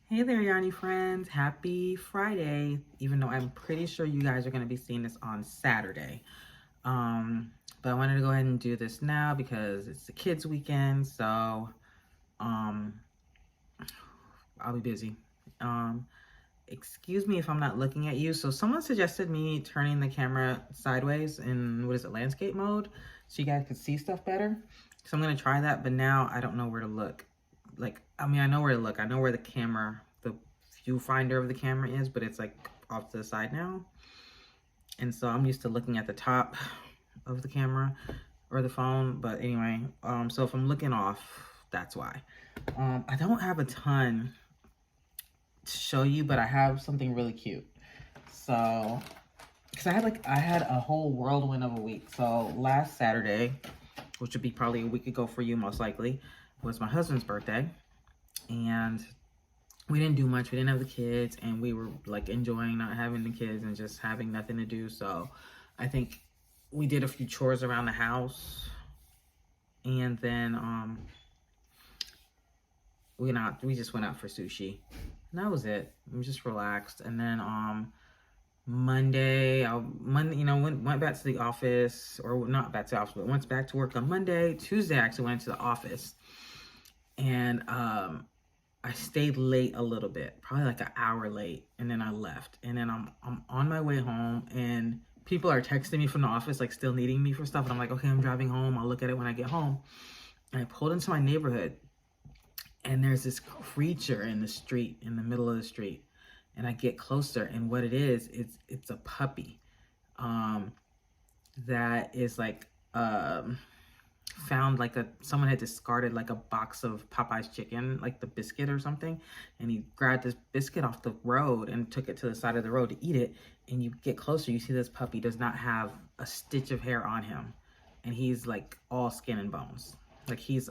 Hey there, Yanni friends. Happy Friday, even though I'm pretty sure you guys are going to be seeing this on Saturday. But I wanted to go ahead and do this now because it's the kids' weekend, so um, I'll be busy. Um, Excuse me if I'm not looking at you. So someone suggested me turning the camera sideways in, what is it, landscape mode, so you guys could see stuff better. So I'm going to try that, but now I don't know where to look. I know where to look. I know where the camera, the viewfinder of the camera is, but it's like off to the side now. And so I'm used to looking at the top of the camera or the phone. But anyway, so if I'm looking off, that's why. I don't have a ton to show you, but I have something really cute. So, because I had a whole whirlwind of a week. So last Saturday, which would be probably a week ago for you most likely, was my husband's birthday. And we didn't do much. We didn't have the kids, and we were like enjoying not having the kids and just having nothing to do. So I think we did a few chores around the house, and then we just went out for sushi. And that was it. We just relaxed. And then Monday, went back to the office, or not back to the office, but went back to work on Monday. Tuesday, I actually went to the office, and I stayed late a little bit, probably like an hour late, and then I left. And then I'm on my way home, and people are texting me from the office, like still needing me for stuff. And I'm like, okay, I'm driving home. I'll look at it when I get home. And I pulled into my neighborhood, and there's this creature in the street, in the middle of the street. And I get closer, and what it is, it's a puppy that is like found, like someone had discarded like a box of Popeye's chicken, like the biscuit or something, and he grabbed this biscuit off the road and took it to the side of the road to eat it. And you get closer, you see this puppy does not have a stitch of hair on him, and he's like all skin and bones. Like he's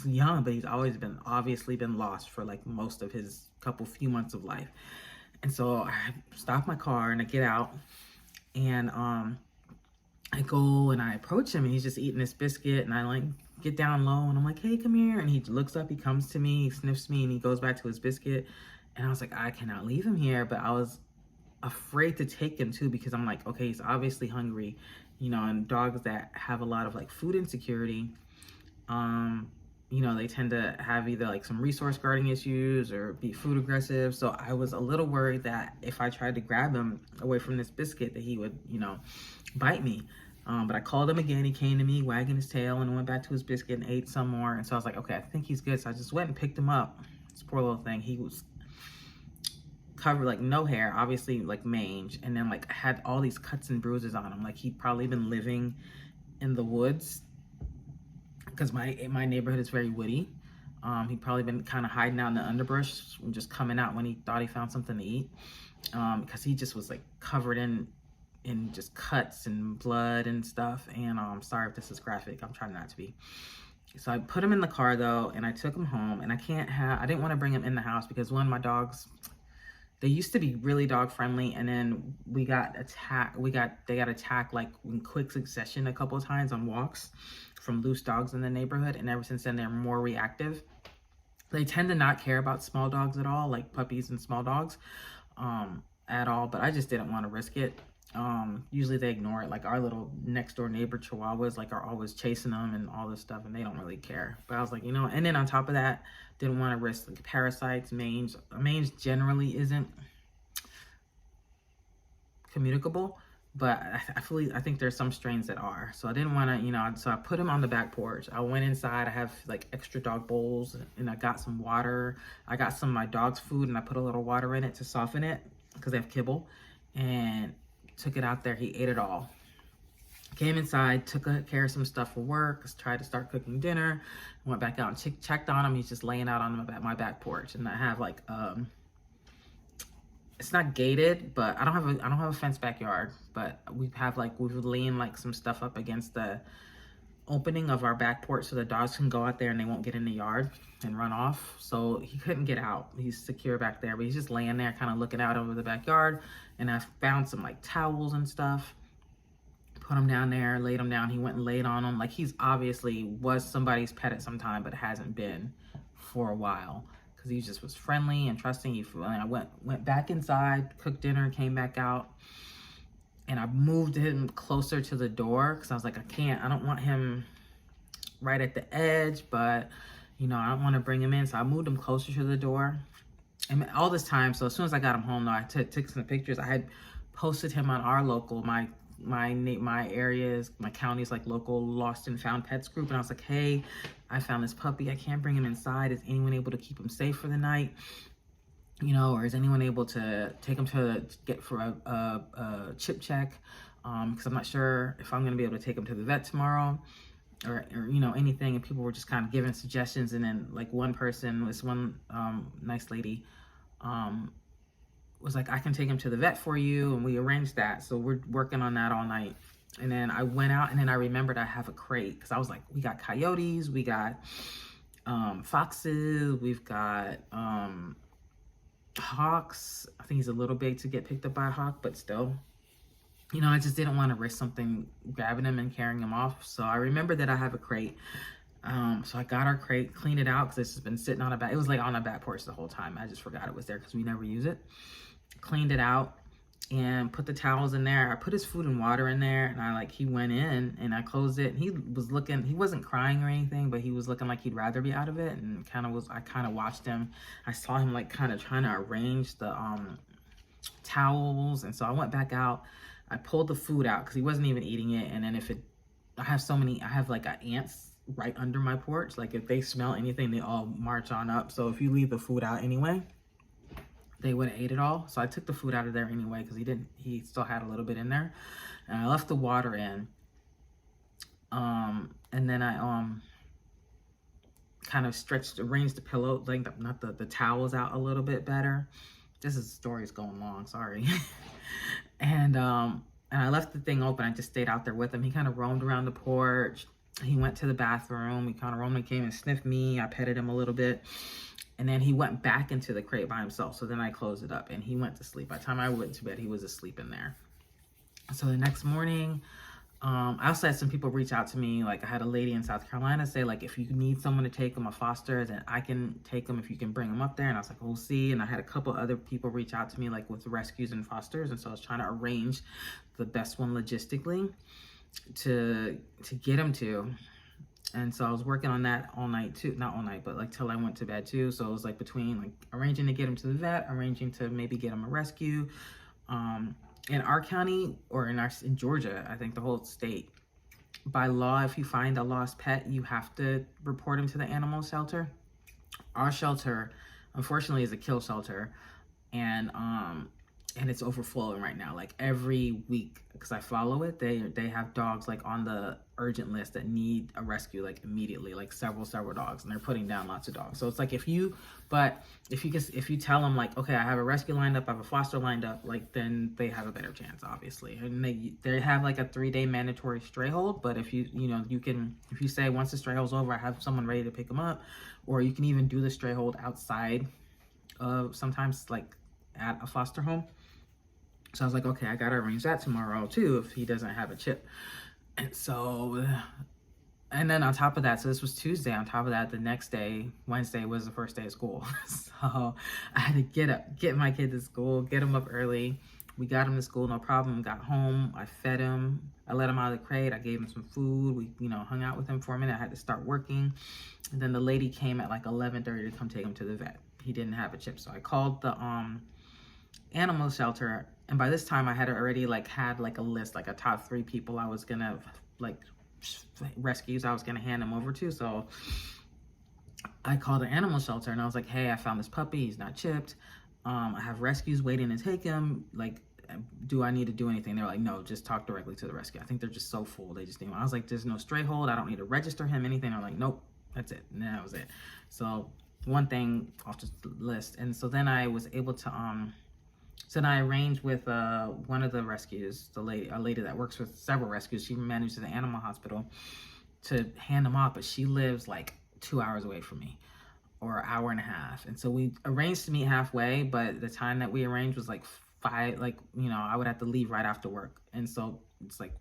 young, but he's obviously been lost for like most of his few months of life. And so I stop my car and I get out, and I go and I approach him, and he's just eating this biscuit, and I like get down low and I'm like, hey, come here. And he looks up, he comes to me, he sniffs me, and he goes back to his biscuit. And I was like, I cannot leave him here. But I was afraid to take him too, because I'm like, okay, he's obviously hungry, and dogs that have a lot of like food insecurity, they tend to have either like some resource guarding issues or be food aggressive. So I was a little worried that if I tried to grab him away from this biscuit, that he would, bite me. But I called him again. He came to me wagging his tail and went back to his biscuit and ate some more. And so I was like, okay, I think he's good. So I just went and picked him up. This poor little thing. He was covered, like no hair, obviously like mange, and then like had all these cuts and bruises on him. Like he'd probably been living in the woods, because my neighborhood is very woody. He'd probably been kind of hiding out in the underbrush and just coming out when he thought he found something to eat, because he just was like covered in just cuts and blood and stuff. And sorry if this is graphic, I'm trying not to be. So I put him in the car though, and I took him home. And I didn't want to bring him in the house, because one, my dogs, they used to be really dog friendly, and then they got attacked like in quick succession a couple of times on walks from loose dogs in the neighborhood. And ever since then, they're more reactive. They tend to not care about small dogs at all, like puppies and small dogs at all. But I just didn't want to risk it. Usually they ignore it. Like our little next door neighbor chihuahuas like are always chasing them and all this stuff, and they don't really care. But I was like, and then on top of that, didn't want to risk like parasites, mange. Mange generally isn't communicable, but I think there's some strains that are. So I didn't want to, so I put him on the back porch. I went inside. I have like extra dog bowls, and I got some water. I got some of my dog's food, and I put a little water in it to soften it, because they have kibble, and took it out there. He ate it all. Came inside, took care of some stuff for work, tried to start cooking dinner, went back out and checked on him. He's just laying out on my back porch, and I have like it's not gated, but I don't have a fenced backyard, but we've leaned like some stuff up against the opening of our back porch so the dogs can go out there and they won't get in the yard and run off. So he couldn't get out. He's secure back there, but he's just laying there kind of looking out over the backyard. And I found some like towels and stuff, put him down there, laid him down. He went and laid on him. Like he's obviously was somebody's pet at some time, but hasn't been for a while, because he just was friendly and trusting. And I went back inside, cooked dinner, came back out, and I moved him closer to the door because I was like, I don't want him right at the edge, but you know, I don't want to bring him in. So I moved him closer to the door. And all this time, so as soon as I got him home, though, I took some pictures. I had posted him on our local, my areas, my county's like local lost and found pets group. And I was like, hey, I found this puppy. I can't bring him inside. Is anyone able to keep him safe for the night? You know, or is anyone able to take him to get for a chip check? Because I'm not sure if I'm going to be able to take him to the vet tomorrow. Or you know, anything. And people were just kind of giving suggestions. And then like one nice lady was like, I can take him to the vet for you, and we arranged that. So we're working on that all night. And then I went out, and then I remembered I have a crate, because I was like, we got coyotes, we got foxes, we've got hawks. I think he's a little big to get picked up by a hawk, but still, you know, I just didn't want to risk something grabbing him and carrying him off. So I remember that I have a crate. So I got our crate, cleaned it out, because it's just been sitting on it was like on a back porch the whole time. I just forgot it was there because we never use it. Cleaned it out and put the towels in there. I put his food and water in there, and he went in and I closed it. And he wasn't crying or anything, but he was looking like he'd rather be out of it. And I kind of watched him. I saw him like kind of trying to arrange the towels. And so I went back out. I pulled the food out because he wasn't even eating it. And then I have like ants right under my porch. Like if they smell anything, they all march on up. So if you leave the food out anyway, they would have ate it all. So I took the food out of there anyway, because he still had a little bit in there. And I left the water in. And then I kind of arranged the pillow, like not the towels out a little bit better. Story's going long, sorry. And I left the thing open. I just stayed out there with him. He kind of roamed around the porch. He went to the bathroom. He kind of roamed and came and sniffed me. I petted him a little bit. And then he went back into the crate by himself. So then I closed it up and he went to sleep. By the time I went to bed, he was asleep in there. So the next morning, I also had some people reach out to me. Like I had a lady in South Carolina say, like, if you need someone to take him, a foster, then I can take him if you can bring him up there. And I was like, we'll see. And I had a couple other people reach out to me, like with rescues and fosters. And so I was trying to arrange the best one logistically to get him to. And so I was working on that all night too. Not all night, but like till I went to bed too. So it was like between like arranging to get him to the vet, arranging to maybe get him a rescue. In our county, or in Georgia, I think the whole state, by law, if you find a lost pet, you have to report him to the animal shelter. Our shelter, unfortunately, is a kill shelter, and it's overflowing right now. Like every week, because I follow it, they have dogs like on the urgent list that need a rescue like immediately, like several dogs, and they're putting down lots of dogs. So it's like if you tell them like, okay, I have a rescue lined up, I have a foster lined up, like then they have a better chance, obviously. And they have like a 3-day mandatory stray hold, but if you say once the stray hold's over, I have someone ready to pick them up, or you can even do the stray hold outside of sometimes like at a foster home. So I was like, okay, I gotta arrange that tomorrow too if he doesn't have a chip. And then on top of that, so this was Tuesday, on top of that, the next day, Wednesday, was the first day of school. So I had to get my kid to school, get him up early. We got him to school, no problem. Got home, I fed him, I let him out of the crate, I gave him some food. We, hung out with him for a minute. I had to start working. And then the lady came at like 11:30 to come take him to the vet. He didn't have a chip. So I called the animal shelter. And by this time I had already had a list, like a top 3 people I was gonna rescues I was gonna hand him over to. So I called the animal shelter and I was like, hey, I found this puppy, he's not chipped. I have rescues waiting to take him. Like, do I need to do anything? They're like, no, just talk directly to the rescue. I think they're just so full. They just need one. I was like, there's no stray hold. I don't need to register him, anything. They're like, nope, that's it. And that was it. So one thing off the list. And so then I was able to, so then I arranged with one of the rescues, a lady that works with several rescues. She manages the animal hospital, to hand them off, but she lives like 2 hours away from me, or an hour and a half. And so we arranged to meet halfway, but the time that we arranged was like 5, I would have to leave right after work. And so it's like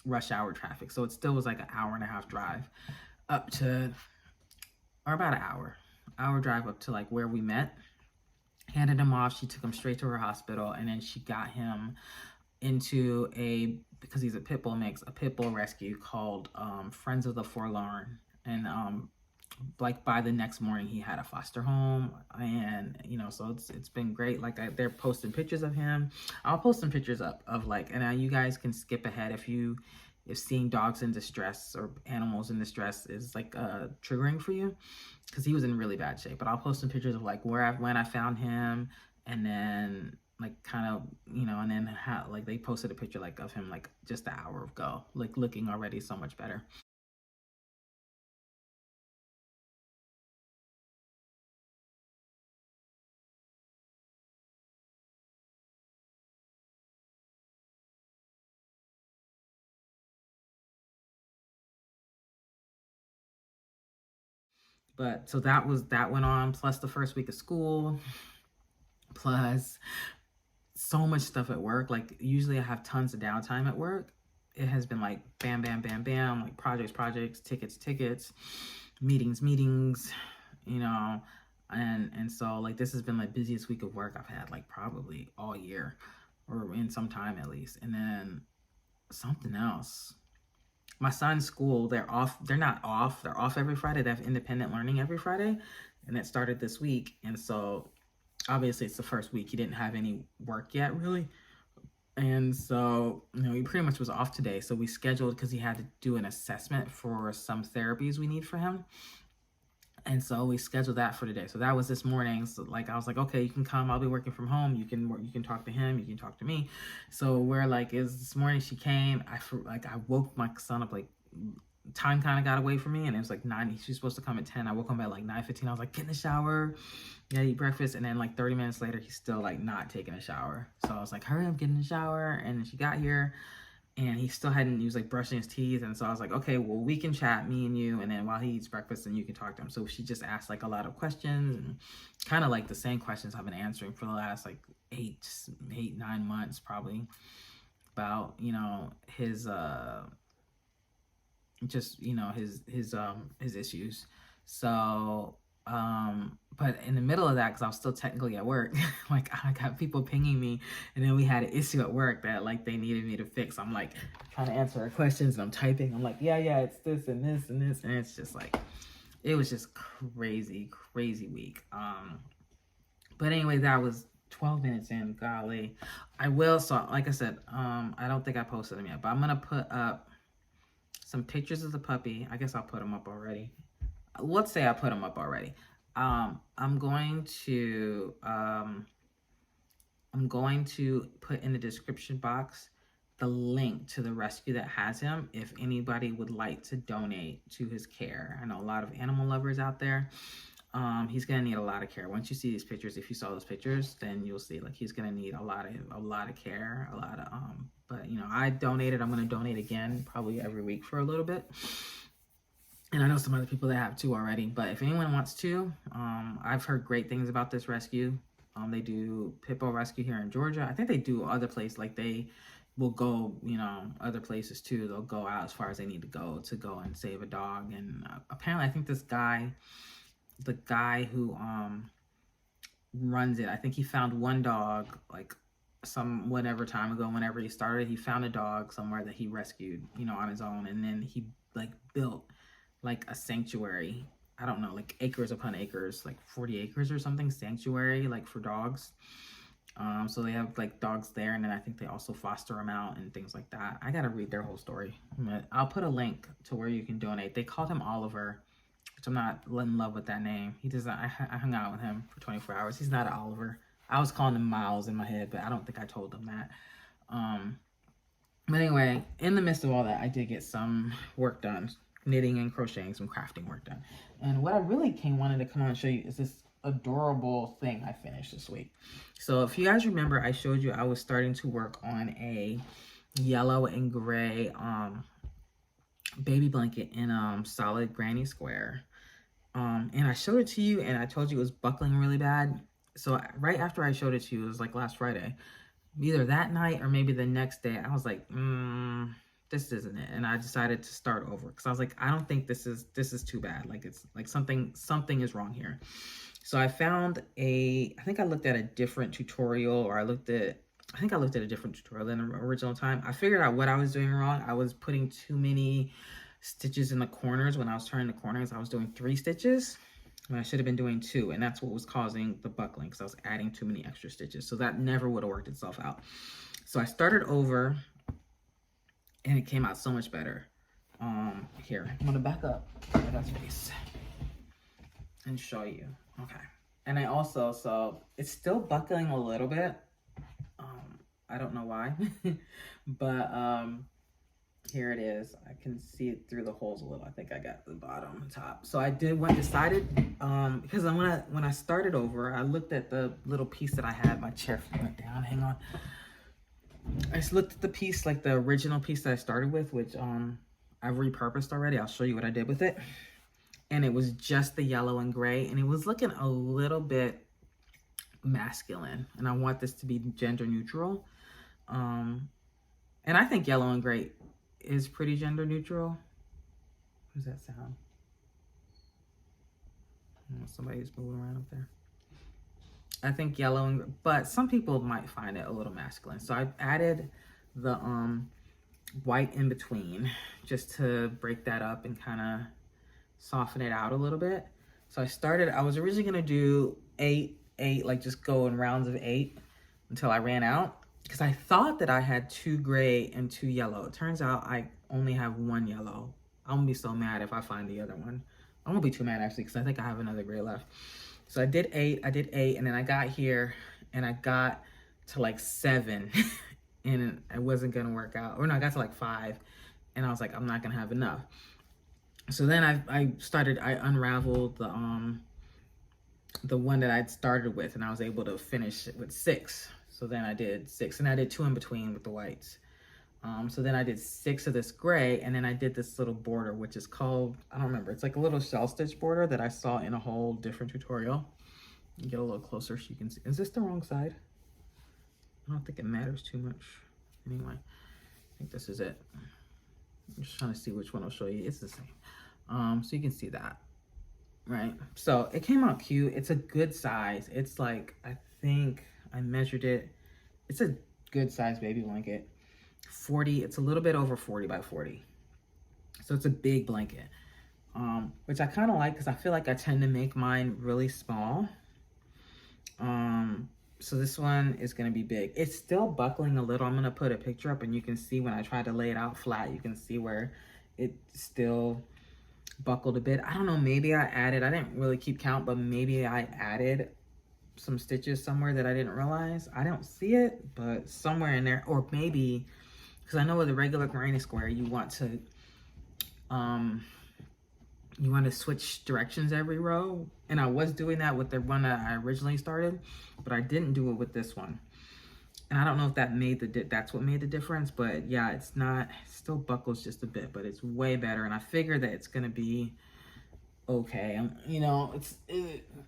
rush hour traffic. So it still was like an hour and a half drive up to, or about an hour. hour drive up to like where we met, handed him off. She took him straight to her hospital, and then she got him into because he's a Pitbull mix, a Pitbull rescue called Friends of the Forlorn. And like by the next morning he had a foster home, and you know, so it's been great. Like they're posting pictures of him. I'll post some pictures up of like, and you guys can skip ahead if seeing dogs in distress or animals in distress is like triggering for you, because he was in really bad shape. But I'll post some pictures of like when I found him, and then like kind of, you know, and then how like they posted a picture like of him like just an hour ago, like looking already so much better. But so that went on, plus the first week of school, plus so much stuff at work. Like usually I have tons of downtime at work. It has been like bam, bam, bam, bam, like projects, tickets, meetings, you know, and so like this has been like busiest week of work I've had like probably all year, or in some time at least. And then something else. My son's school, they're off. They're not off. They're off every Friday. They have independent learning every Friday, and it started this week. And so obviously it's the first week. He didn't have any work yet, really. And so, you know, he pretty much was off today. So we scheduled, because he had to do an assessment for some therapies we need for him. And so we scheduled that for today. So that was this morning. So like I was like, okay, you can come. I'll be working from home. You can talk to him. You can talk to me. So we're like, is this morning she came. I woke my son up, like time kind of got away from me, and it was like 9. She's supposed to come at 10. I woke him at like 9:15. I was like, get in the shower, yeah, eat breakfast. And then like 30 minutes later, he's still like not taking a shower. So I was like, hurry up, get in the shower. And then she got here, and he still hadn't, he was like brushing his teeth. And so I was like, okay, well, we can chat, me and you, and then while he eats breakfast, then you can talk to him. So she just asked like a lot of questions, and kind of like the same questions I've been answering for the last like 9 months probably, about, you know, his just, you know, his issues. So but in the middle of that, because I was still technically at work, like I got people pinging me, and then we had an issue at work that like they needed me to fix. I'm like trying to answer their questions, and I'm typing. I'm like, yeah, it's this and this and this, and it's just like, it was just crazy week. But anyway, that was 12 minutes in. Golly, I will. So like I said, I don't think I posted them yet, but I'm gonna put up some pictures of the puppy. I guess I'll put them up already. Let's say I put them up already. I'm going to put in the description box the link to the rescue that has him, if anybody would like to donate to his care. I know a lot of animal lovers out there. He's gonna need a lot of care. Once you see these pictures, if you saw those pictures, then you'll see like he's gonna need a lot of care, a lot of but you know, I donated. I'm gonna donate again probably every week for a little bit. And I know some other people that have too already, but if anyone wants to, I've heard great things about this rescue. They do Pitbull rescue here in Georgia. I think they do other places, like they will go, you know, other places too. They'll go out as far as they need to go and save a dog. And apparently, I think this guy, the guy who runs it, I think he found one dog like some whatever time ago, whenever he started, he found a dog somewhere that he rescued, you know, on his own, and then he like built like a sanctuary. I don't know, like acres upon acres, like 40 acres or something, sanctuary like for dogs. So they have like dogs there, and then I think they also foster them out and things like that. I gotta read their whole story. I'll put a link to where you can donate. They called him Oliver, which I'm not in love with that name. He doesn't. I hung out with him for 24 hours. He's not an Oliver. I was calling him Miles in my head, but I don't think I told them that. But anyway, in the midst of all that, I did get some work done. Knitting and crocheting, some crafting work done. And what I really wanted to come on and show you is this adorable thing I finished this week. So if you guys remember, I showed you I was starting to work on a yellow and gray baby blanket in solid granny square. And I showed it to you, and I told you it was buckling really bad. So right after I showed it to you, it was like last Friday, either that night or maybe the next day, I was like, this isn't it. And I decided to start over because I was like, I don't think this is too bad. Like, it's like something is wrong here. So I found I think I looked at a different tutorial, or I think I looked at a different tutorial than the original time. I figured out what I was doing wrong. I was putting too many stitches in the corners. When I was turning the corners, I was doing 3 stitches when I should have been doing 2. And that's what was causing the buckling, because I was adding too many extra stitches. So that never would have worked itself out. So I started over and it came out so much better. Here, I'm gonna back up that space and show you. Okay. And I also, so it's still buckling a little bit. I don't know why, but here it is. I can see it through the holes a little. I think I got the bottom and top. So I decided, because when I started over, I looked at the little piece that I had. My chair went down, hang on. I just looked at the piece, like the original piece that I started with, which I've repurposed already. I'll show you what I did with it. And it was just the yellow and gray, and it was looking a little bit masculine, and I want this to be gender neutral. And I think yellow and gray is pretty gender neutral. What does that sound? Oh, somebody's moving around up there. I think yellow and, but some people might find it a little masculine. So I added the white in between just to break that up and kind of soften it out a little bit. So I was originally gonna do 8, like just go in rounds of 8 until I ran out, because I thought that I had 2 gray and 2 yellow. It turns out I only have 1 yellow. I'm gonna be so mad if I find the other one. I won't be too mad actually, because I think I have another gray left. So I did 8, and then I got here and I got to like 7 and it wasn't gonna work out. Or no, I got to like 5 and I was like, I'm not gonna have enough. So then I unraveled the one that I'd started with, and I was able to finish it with 6. So then I did 6, and I did 2 in between with the whites. So then I did 6 of this gray, and then I did this little border, which is called, I don't remember, it's like a little shell stitch border that I saw in a whole different tutorial. Get a little closer so you can see. Is this the wrong side? I don't think it matters too much. Anyway, I think this is it. I'm just trying to see which one I'll show you. It's the same. So you can see that, right? So it came out cute. It's a good size. It's like, I think I measured it. It's a good size baby blanket. 40, it's a little bit over 40 by 40. So it's a big blanket, which I kind of like because I feel like I tend to make mine really small. So this one is going to be big. It's still buckling a little. I'm going to put a picture up and you can see when I try to lay it out flat, you can see where it still buckled a bit. I don't know, maybe I didn't really keep count, but maybe I added some stitches somewhere that I didn't realize. I don't see it, but somewhere in there, or maybe, because I know with a regular granny square, you want to switch directions every row. And I was doing that with the one that I originally started, but I didn't do it with this one. And I don't know if that that's what made the difference, but yeah, it still buckles just a bit, but it's way better. And I figure that it's gonna be okay. You know,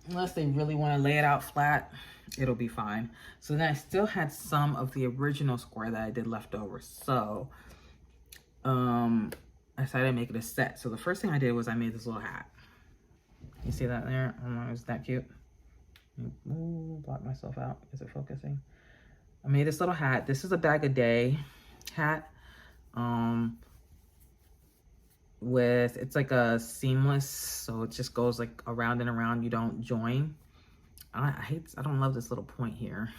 unless they really want to lay it out flat, it'll be fine. So then I still had some of the original square that I did left over. So I decided to make it a set. So the first thing I did was I made this little hat. You see that there? I don't know, is that cute? Ooh, block myself out. Is it focusing? I made this little hat. This is a bag a day hat. It's like a seamless, so it just goes like around and around. You don't join. I don't love this little point here,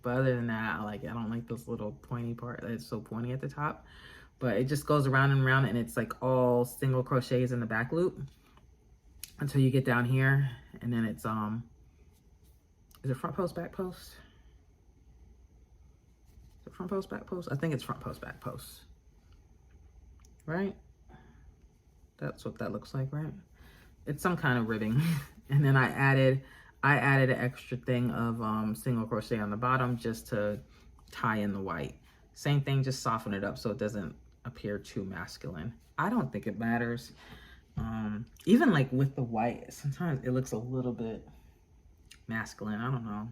but other than that, I like it. I don't like this little pointy part that's so pointy at the top, but it just goes around and around, and it's like all single crochets in the back loop until you get down here, and then it's is it front post, back post? Is it front post, back post? I think it's front post, back post, right? That's what that looks like, right? It's some kind of ribbing. And then I added an extra thing of single crochet on the bottom just to tie in the white. Same thing, just soften it up so it doesn't appear too masculine. I don't think it matters. Even like with the white, sometimes it looks a little bit masculine. I don't know.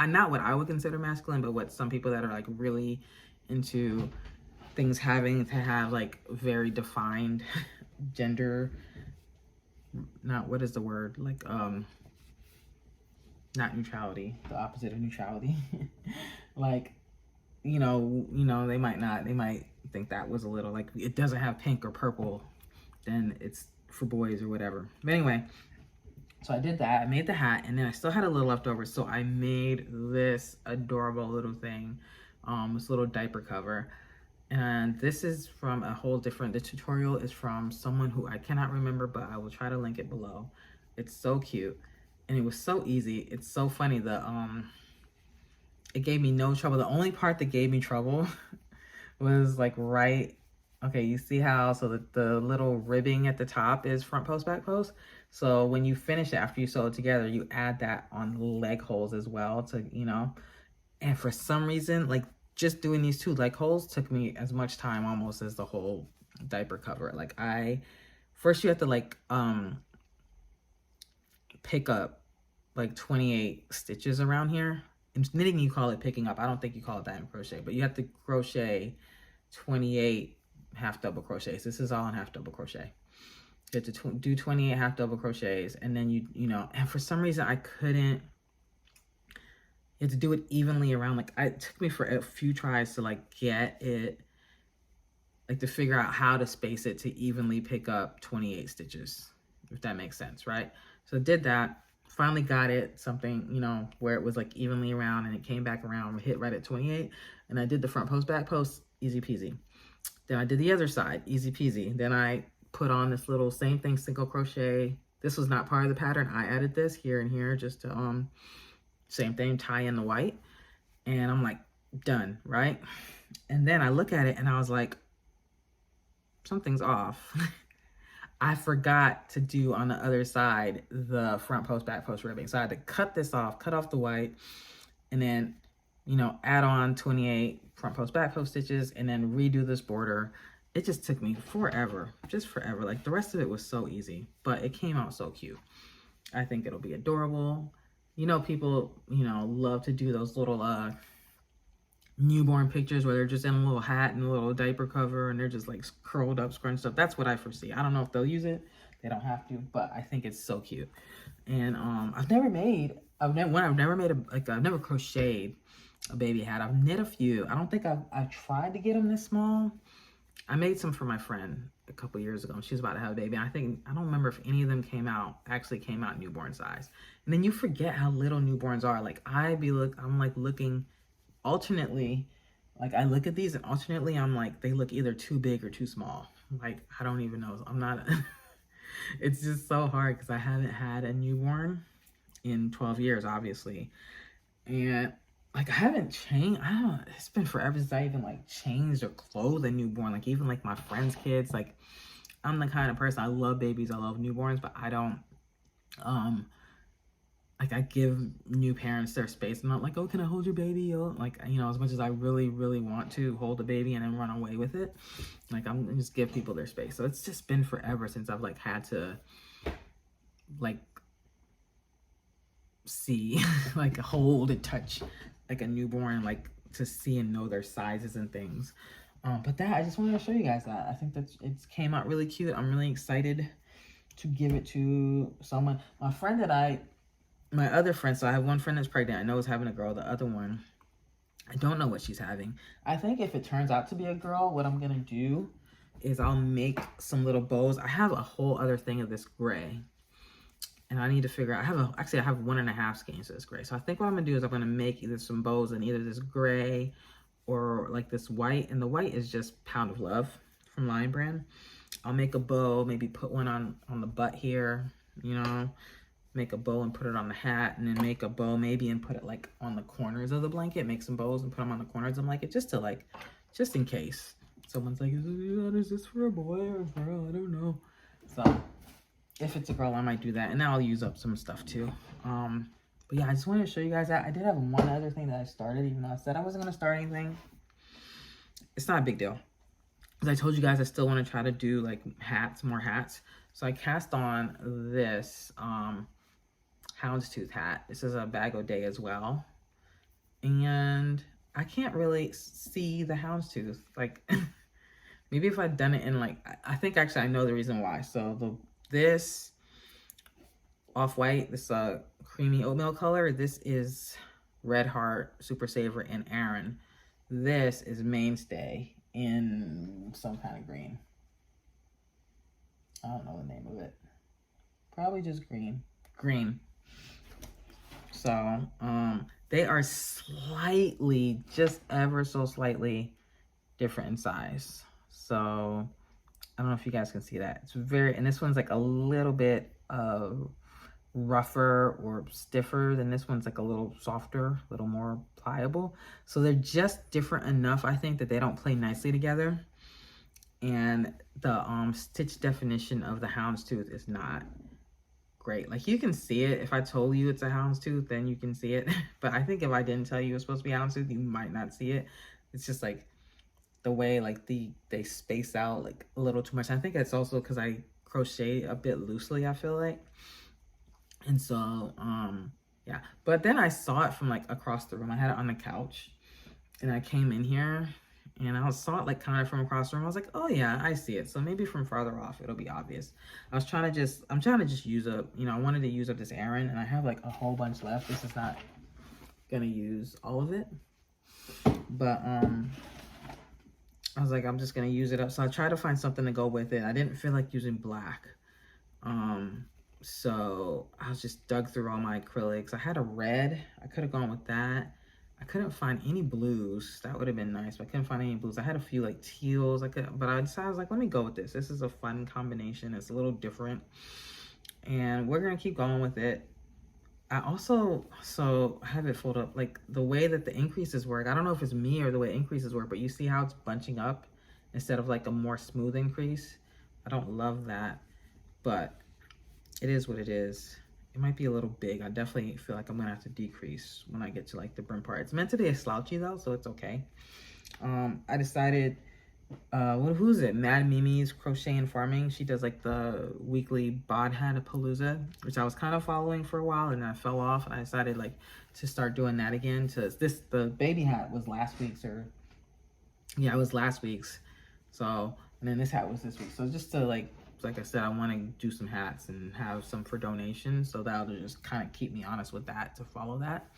Not what I would consider masculine, but what some people that are like really into things having to have like very defined gender, not, what is the word, like not neutrality, the opposite of neutrality. Like, you know, they might think that was a little, like, it doesn't have pink or purple, then it's for boys or whatever. But anyway, so I did that. I made the hat, and then I still had a little left over, so I made this adorable little thing, this little diaper cover. And this is from a whole different, the tutorial is from someone who I cannot remember, but I will try to link it below. It's so cute, and it was so easy. It's so funny. It gave me no trouble. The only part that gave me trouble was like okay, you see how, so the little ribbing at the top is front post, back post. So when you finish it, after you sew it together, you add that on leg holes as well to, you know, and for some reason, like, just doing these 2 leg holes took me as much time almost as the whole diaper cover. Like, first you have to like, pick up like 28 stitches around here. In knitting, you call it picking up. I don't think you call it that in crochet, but you have to crochet 28 half double crochets. This is all in half double crochet. You have to do 28 half double crochets, and then you know, and for some reason I couldn't, you have to do it evenly around. Like, it took me for a few tries to like get it, like to figure out how to space it to evenly pick up 28 stitches, if that makes sense, right? So I did that, finally got it something, you know, where it was like evenly around, and it came back around, hit right at 28, and I did the front post, back post, easy peasy. Then I did the other side, easy peasy. Then I put on this little same thing, single crochet. This was not part of the pattern. I added this here and here just to, same thing, tie in the white. And I'm like, done, right? And then I look at it and I was like, something's off. I forgot to do on the other side the front post, back post ribbing. So I had to cut this off, cut off the white, and then, you know, add on 28 front post, back post stitches, and then redo this border. It just took me forever, just forever. Like, the rest of it was so easy, but it came out so cute. I think it'll be adorable. You know, people, you know, love to do those little newborn pictures where they're just in a little hat and a little diaper cover, and they're just like curled up, scrunched up. That's what I foresee. I don't know if they'll use it. They don't have to, but I think it's so cute. And I've never made crocheted a baby hat. I've knit a few. I don't think I've tried to get them this small. I made some for my friend a couple years ago, and she's about to have a baby. I don't remember if any of them actually came out newborn size. And then you forget how little newborns are. Like, I'm like looking alternately, like I look at these and alternately I'm like, they look either too big or too small. Like, I don't even know. I'm not, it's just so hard because I haven't had a newborn in 12 years, obviously. And like, I haven't changed. It's been forever since I even like changed or clothed a newborn. Like, even like my friends' kids, like, I'm the kind of person, I love babies, I love newborns, but I don't, like, I give new parents their space. I'm not like, oh, can I hold your baby? Oh, like, you know, as much as I really, really want to hold a baby and then run away with it, like, I just give people their space. So it's just been forever since I've like had to like see, like, hold and touch like a newborn, like to see and know their sizes and things. But that, I just wanted to show you guys that. I think that it came out really cute. I'm really excited to give it to someone. My other friend, so I have one friend that's pregnant. I know is having a girl. The other one, I don't know what she's having. I think if it turns out to be a girl, what I'm going to do is I'll make some little bows. I have a whole other thing of this gray. And I need to figure out, I have 1.5 skeins of this gray. So I think what I'm going to do is I'm going to make either some bows in either this gray or like this white. And the white is just Pound of Love from Lion Brand. I'll make a bow, maybe put one on the butt here, you know. Make a bow and put it on the hat, and then make a bow maybe and put it like on the corners of the blanket. Make some bows and put them on the corners of the blanket, just in case someone's like, is this for a boy or a girl? I don't know. So if it's a girl, I might do that, and then I'll use up some stuff too. But yeah, I just wanted to show you guys that. I did have one other thing that I started, even though I said I wasn't gonna start anything. It's not a big deal, because I told you guys I still want to try to do like more hats. So I cast on this houndstooth hat. This is a bag O Day as well, and I can't really see the houndstooth. Like, Maybe if I'd done it in like, I think actually I know the reason why. So this off-white, this creamy oatmeal color, this is Red Heart, Super Saver, and Aaron. This is Mainstay in some kind of green. I don't know the name of it. Probably just green. Green. So, they are slightly, just ever so slightly different in size. So, I don't know if you guys can see that. It's very, and this one's like a little bit rougher or stiffer than this one's, like a little softer, a little more pliable. So they're just different enough, I think, that they don't play nicely together. And the stitch definition of the houndstooth is not great. Like, you can see it. If I told you it's a houndstooth, then you can see it. But I think if I didn't tell you it was supposed to be houndstooth, you might not see it. It's just like the way like they space out like a little too much. I think it's also because I crochet a bit loosely, I feel like. And so yeah, but then I saw it from like across the room. I had it on the couch and I came in here and I saw it like kind of from across the room. I was like, oh yeah, I see it. So maybe from farther off it'll be obvious. I'm trying to just use up, you know, I wanted to use up this Aaron and I have like a whole bunch left. This is not gonna use all of it, but I was like, I'm just gonna use it up. So I tried to find something to go with it. I didn't feel like using black, so I was just dug through all my acrylics. I had a red. I could have gone with that. I couldn't find any blues. That would have been nice, but I couldn't find any blues. I had a few like teals. But I decided, I was like, let me go with this. This is a fun combination. It's a little different, and we're gonna keep going with it. I also, so have it fold up, like the way that the increases work. I don't know if it's me or the way increases work, but you see how it's bunching up instead of like a more smooth increase. I don't love that, but it is what it is. It might be a little big. I definitely feel like I'm gonna have to decrease when I get to like the brim part. It's meant to be a slouchy though, so it's okay. I decided, who's it? Mad Mimi's Crochet and Farming. She does like the weekly bod hat palooza, which I was kind of following for a while and then I fell off and I decided like to start doing that again. The baby hat was last week's, or yeah, it was last week's. So, and then this hat was this week. So just to like I said, I want to do some hats and have some for donation. So that'll just kind of keep me honest with that, to follow that.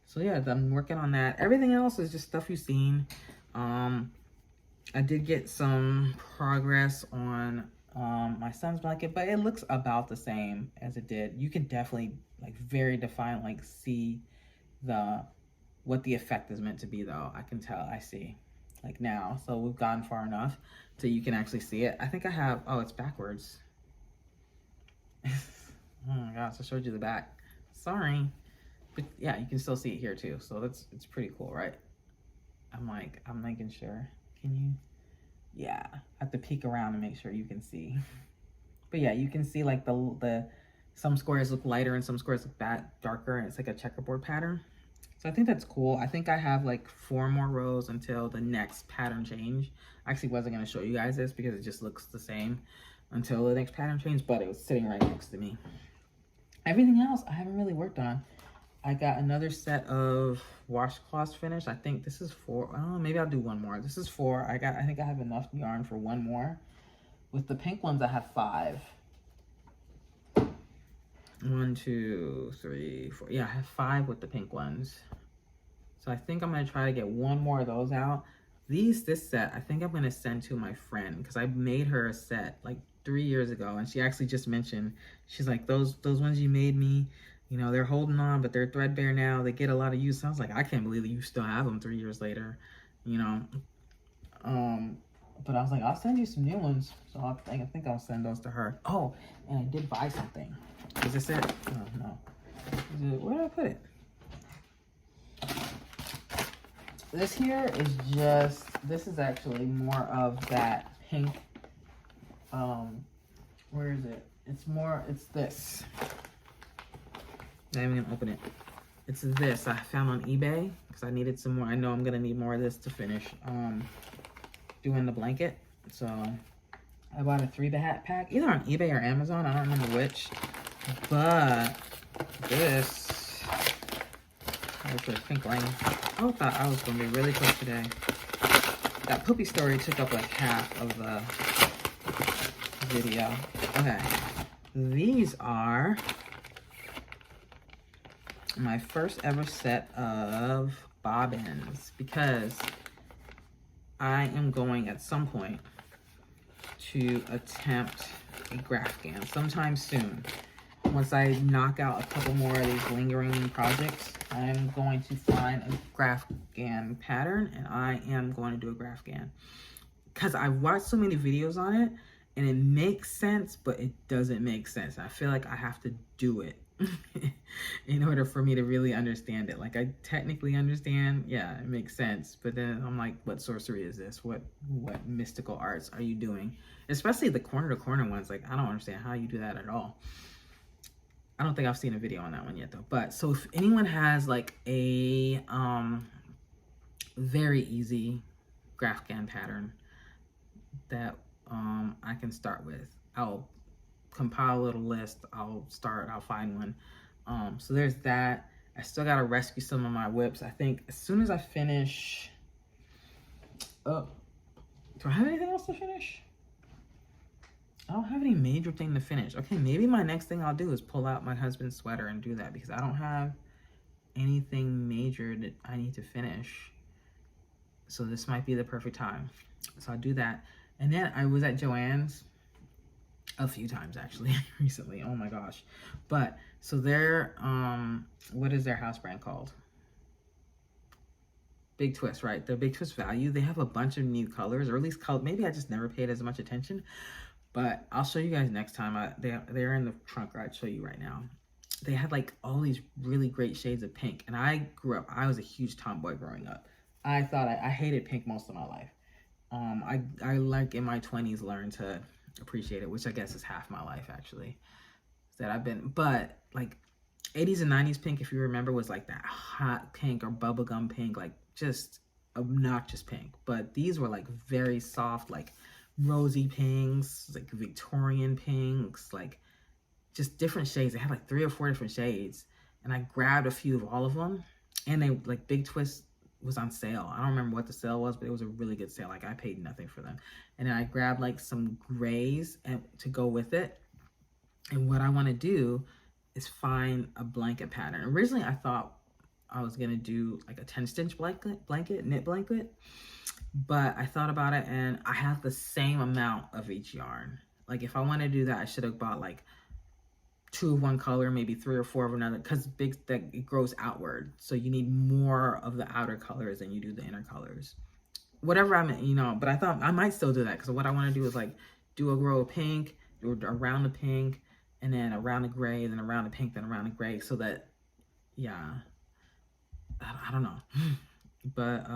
So yeah, I'm working on that. Everything else is just stuff you've seen. I did get some progress on my son's blanket, but it looks about the same as it did. You can definitely like very define, like see what the effect is meant to be though. I can tell, I see like now. So we've gotten far enough so you can actually see it. I think I have, oh, it's backwards. Oh my gosh, I showed you the back. Sorry. But yeah, you can still see it here too. So it's pretty cool, right? I'm making sure. Can you? Yeah, I have to peek around to make sure you can see. But yeah, you can see like the some squares look lighter and some squares look darker, and it's like a checkerboard pattern. So I think that's cool. I think I have like 4 more rows until the next pattern change. I actually wasn't gonna show you guys this because it just looks the same until the next pattern change, but it was sitting right next to me. Everything else I haven't really worked on. I got another set of washcloths finished. I think this is 4. Oh, maybe I'll do 1 more. This is 4. I think I have enough yarn for 1 more. With the pink ones, I have 5. 1, 2, 3, 4. Yeah, I have 5 with the pink ones. So I think I'm gonna try to get 1 more of those out. This set, I think I'm gonna send to my friend because I made her a set like 3 years ago, and she actually just mentioned, she's like, those ones you made me, you know, they're holding on, but they're threadbare now. They get a lot of use. I was like, I can't believe that you still have them 3 years later, you know. But I was like, I'll send you some new ones. So I think I'll send those to her. Oh, and I did buy something. Is this it? Oh, no. Where did I put it? This here is just, this is actually more of that pink, where is it? It's this. Not even gonna open it. It's this I found on eBay because I needed some more. I know I'm gonna need more of this to finish doing the blanket. So I bought a 3-hat pack, either on eBay or Amazon. I don't remember which. But this, oh, it's a pink line. I thought I was gonna be really quick today. that poopy story took up like half of the video. Okay, these are my first ever set of bobbins because I am going at some point to attempt a Graphgan sometime soon. Once I knock out a couple more of these lingering projects, I'm going to find a Graphgan pattern and I am going to do a Graphgan. Because I've watched so many videos on it and it makes sense, but it doesn't make sense. I feel like I have to do it in order for me to really understand it. Like I technically understand, yeah, it makes sense. But then I'm like, what sorcery is this? What mystical arts are you doing? Especially the corner to corner ones. Like, I don't understand how you do that at all. I don't think I've seen a video on that one yet though. But so if anyone has like a very easy Graphgan pattern that I can start with, I'll compile a little list. I'll find one. So there's that. I still gotta rescue some of my whips. I think as soon as I finish, do I have anything else to finish? I don't have any major thing to finish. Okay, maybe my next thing I'll do is pull out my husband's sweater and do that because I don't have anything major that I need to finish. So this might be the perfect time. So I'll do that. And then I was at Joann's a few times actually recently. Oh my gosh. But so they're, what is their house brand called? Big Twist, right? The Big Twist Value. They have a bunch of new colors, or at least color. Maybe I just never paid as much attention. But I'll show you guys next time. They're in the trunk, I'll show you right now. They had like all these really great shades of pink. And I was a huge tomboy growing up. I thought I hated pink most of my life. I like in my 20s learned to appreciate it, which I guess is half my life actually. That I've been, but like 80s and 90s pink, if you remember, was like that hot pink or bubblegum pink, like just obnoxious pink. But these were like very soft, like rosy pinks, like Victorian pinks, like just different shades. They had like 3 or 4 different shades, and I grabbed a few of all of them. And they like Big Twist was on sale. I don't remember what the sale was, but it was a really good sale. Like I paid nothing for them. And then I grabbed like some grays and to go with it. And what I want to do is find a blanket pattern. Originally, I thought I was gonna do like a 10-stitch knit blanket. But I thought about it and I have the same amount of each yarn. Like if I want to do that, I should have bought like 2 of one color, maybe 3 or 4 of another, because it grows outward. So you need more of the outer colors than you do the inner colors. Whatever but I thought I might still do that because what I want to do is like do a row of pink, do around the pink, and then around the gray, then around the pink, then around the gray, so that, yeah, I don't know. But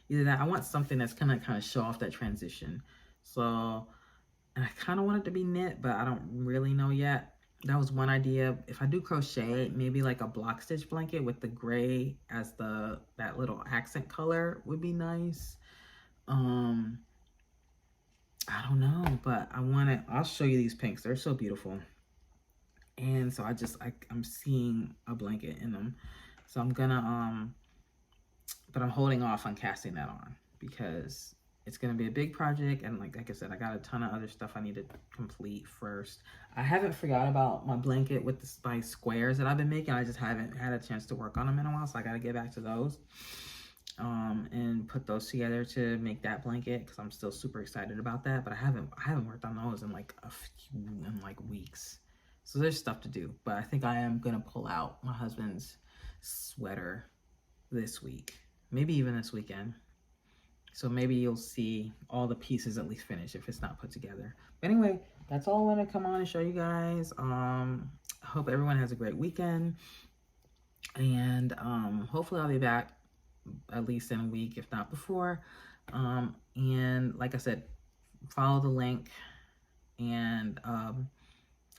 either that, I want something that's gonna kind of show off that transition. So, and I kind of want it to be knit, but I don't really know yet. That was one idea. If I do crochet, maybe like a block stitch blanket with the gray as that little accent color would be nice. I don't know, but I'll show you these pinks. They're so beautiful. And so I'm seeing a blanket in them. So I'm gonna, but I'm holding off on casting that on because it's going to be a big project. And like I said, I got a ton of other stuff I need to complete first. I haven't forgot about my blanket with the spice squares that I've been making. I just haven't had a chance to work on them in a while. So I got to get back to those and put those together to make that blanket because I'm still super excited about that. But I haven't worked on those in like weeks. So there's stuff to do. But I think I am going to pull out my husband's sweater this week. Maybe even this weekend. So maybe you'll see all the pieces at least finished if it's not put together. But anyway, that's all I want to come on and show you guys. I hope everyone has a great weekend. And hopefully I'll be back at least in a week, if not before. And like I said, follow the link and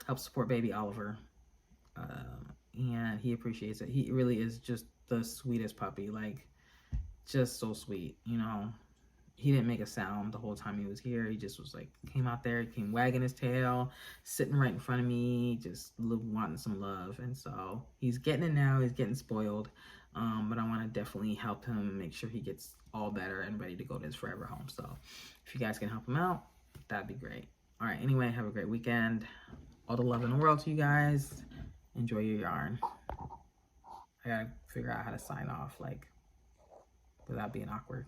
help support baby Oliver. And he appreciates it. He really is just the sweetest puppy. Like, just so sweet, he didn't make a sound the whole time he was here. He just was like, came out there, came wagging his tail, sitting right in front of me, just wanting some love. And so he's getting it now. He's getting spoiled. But I want to definitely help him make sure he gets all better and ready to go to his forever home. So if you guys can help him out, that'd be great. All right, anyway, have a great weekend. All the love in the world to you guys. Enjoy your yarn. I gotta figure out how to sign off, like, without being awkward.